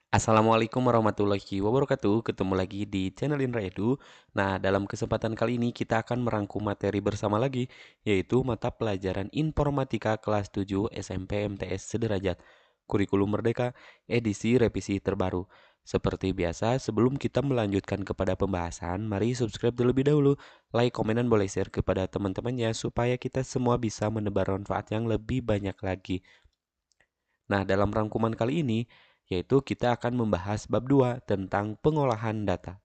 Assalamualaikum warahmatullahi wabarakatuh. Ketemu lagi di channel Indra Edu. Nah, dalam kesempatan kali ini kita akan merangkum materi bersama lagi, yaitu mata pelajaran Informatika kelas 7 SMP MTS Sederajat. Kurikulum Merdeka, edisi revisi terbaru. Seperti biasa, sebelum kita melanjutkan kepada pembahasan, mari subscribe terlebih dahulu, like, komen, dan boleh share kepada teman-temannya supaya kita semua bisa menebar manfaat yang lebih banyak lagi. Nah, dalam rangkuman kali ini, yaitu kita akan membahas bab 2 tentang pengolahan data.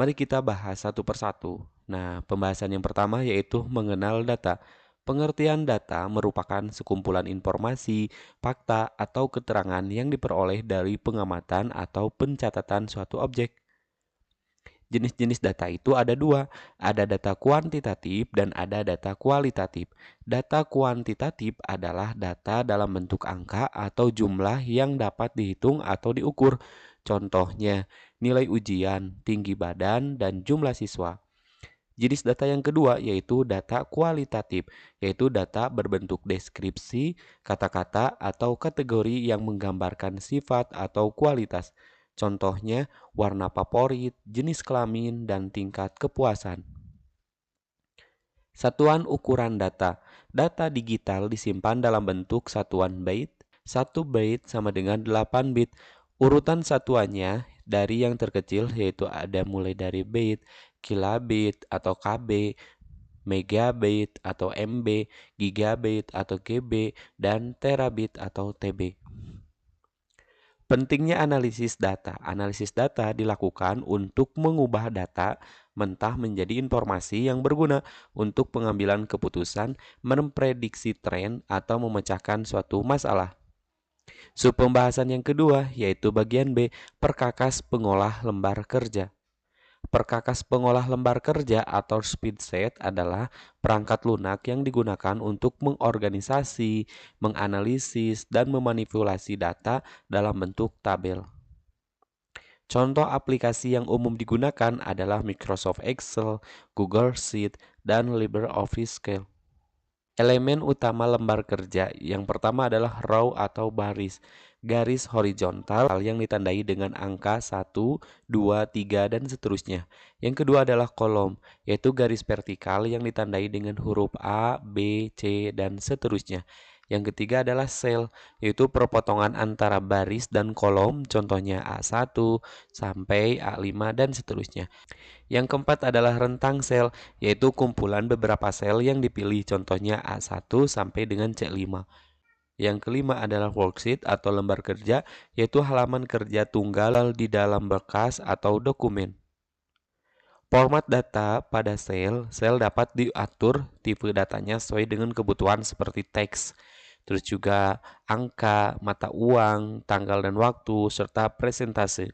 Mari kita bahas satu persatu. Nah, pembahasan yang pertama yaitu mengenal data. Pengertian data merupakan sekumpulan informasi, fakta, atau keterangan yang diperoleh dari pengamatan atau pencatatan suatu objek. Jenis-jenis data itu ada dua, ada data kuantitatif dan ada data kualitatif. Data kuantitatif adalah data dalam bentuk angka atau jumlah yang dapat dihitung atau diukur. Contohnya, nilai ujian, tinggi badan, dan jumlah siswa. Jenis data yang kedua yaitu data kualitatif, yaitu data berbentuk deskripsi, kata-kata, atau kategori yang menggambarkan sifat atau kualitas. Contohnya, warna favorit, jenis kelamin, dan tingkat kepuasan. Satuan ukuran data. Data digital disimpan dalam bentuk satuan byte. 1 byte sama dengan 8 bit. Urutan satuannya dari yang terkecil yaitu ada mulai dari byte, kilobit atau KB, megabit atau MB, gigabit atau GB, dan terabit atau TB. Pentingnya analisis data. Analisis data dilakukan untuk mengubah data mentah menjadi informasi yang berguna untuk pengambilan keputusan, memprediksi tren, atau memecahkan suatu masalah. Subpembahasan yang kedua yaitu bagian B, perkakas pengolah lembar kerja. Perkakas pengolah lembar kerja atau spreadsheet adalah perangkat lunak yang digunakan untuk mengorganisasi, menganalisis, dan memanipulasi data dalam bentuk tabel. Contoh aplikasi yang umum digunakan adalah Microsoft Excel, Google Sheet, dan LibreOffice Calc. Elemen utama lembar kerja yang pertama adalah row atau baris. Garis horizontal yang ditandai dengan angka 1, 2, 3, dan seterusnya. Yang kedua adalah kolom, yaitu garis vertikal yang ditandai dengan huruf A, B, C, dan seterusnya. Yang ketiga adalah sel, yaitu perpotongan antara baris dan kolom, contohnya A1 sampai A5 dan seterusnya. Yang keempat adalah rentang sel, yaitu kumpulan beberapa sel yang dipilih, contohnya A1 sampai dengan C5. Yang kelima adalah worksheet atau lembar kerja, yaitu halaman kerja tunggal di dalam berkas atau dokumen. Format data pada sel dapat diatur tipe datanya sesuai dengan kebutuhan seperti teks, terus juga angka, mata uang, tanggal dan waktu, serta presentase.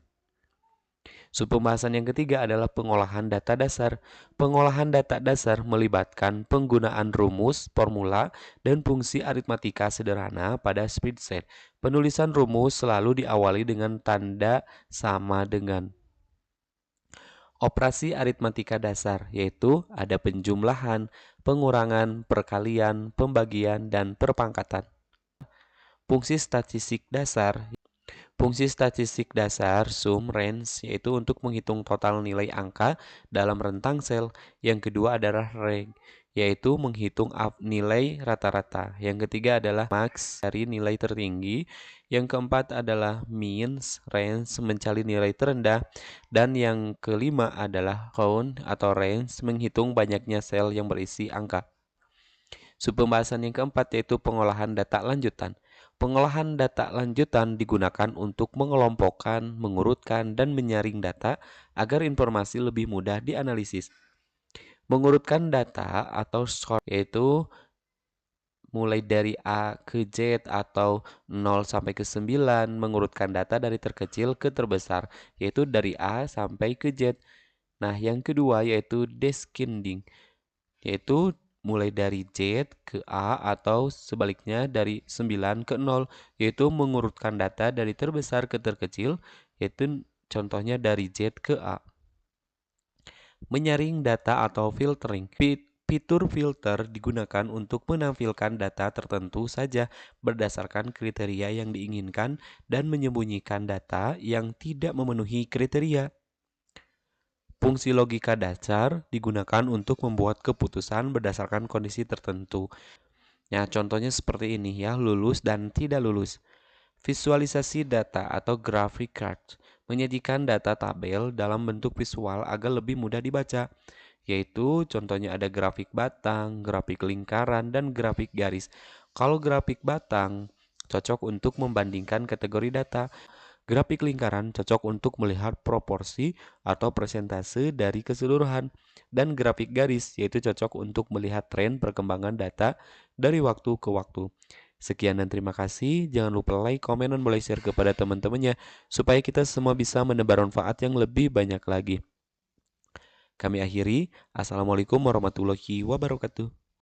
Subpembahasan yang ketiga adalah pengolahan data dasar. Pengolahan data dasar melibatkan penggunaan rumus, formula, dan fungsi aritmatika sederhana pada spreadsheet. Penulisan rumus selalu diawali dengan tanda sama dengan. Operasi aritmatika dasar, yaitu ada penjumlahan, pengurangan, perkalian, pembagian, dan perpangkatan. Fungsi statistik dasar. Fungsi statistik dasar sum range yaitu untuk menghitung total nilai angka dalam rentang sel. Yang kedua adalah rank yaitu menghitung nilai rata-rata. Yang ketiga adalah max dari nilai tertinggi. Yang keempat adalah means range mencari nilai terendah. Dan yang kelima adalah count atau range menghitung banyaknya sel yang berisi angka. Subpembahasan yang keempat yaitu pengolahan data lanjutan. Pengolahan data lanjutan digunakan untuk mengelompokkan, mengurutkan, dan menyaring data agar informasi lebih mudah dianalisis. Mengurutkan data atau sort yaitu mulai dari A ke Z atau 0 sampai ke 9, mengurutkan data dari terkecil ke terbesar, yaitu dari A sampai ke Z. Nah, yang kedua yaitu descending, yaitu mulai dari Z ke A atau sebaliknya dari 9 ke 0, yaitu mengurutkan data dari terbesar ke terkecil, yaitu contohnya dari Z ke A. Menyaring data atau filtering. Fitur filter digunakan untuk menampilkan data tertentu saja berdasarkan kriteria yang diinginkan dan menyembunyikan data yang tidak memenuhi kriteria. Fungsi logika dasar digunakan untuk membuat keputusan berdasarkan kondisi tertentu. Nah, contohnya seperti ini ya, lulus dan tidak lulus. Visualisasi data atau graphic chart menyajikan data tabel dalam bentuk visual agar lebih mudah dibaca, yaitu contohnya ada grafik batang, grafik lingkaran, dan grafik garis. Kalau grafik batang cocok untuk membandingkan kategori data, grafik lingkaran cocok untuk melihat proporsi atau persentase dari keseluruhan, dan grafik garis yaitu cocok untuk melihat tren perkembangan data dari waktu ke waktu. Sekian dan terima kasih. Jangan lupa like, komen, dan boleh share kepada teman-temannya supaya kita semua bisa menebar manfaat yang lebih banyak lagi. Kami akhiri. Assalamualaikum warahmatullahi wabarakatuh.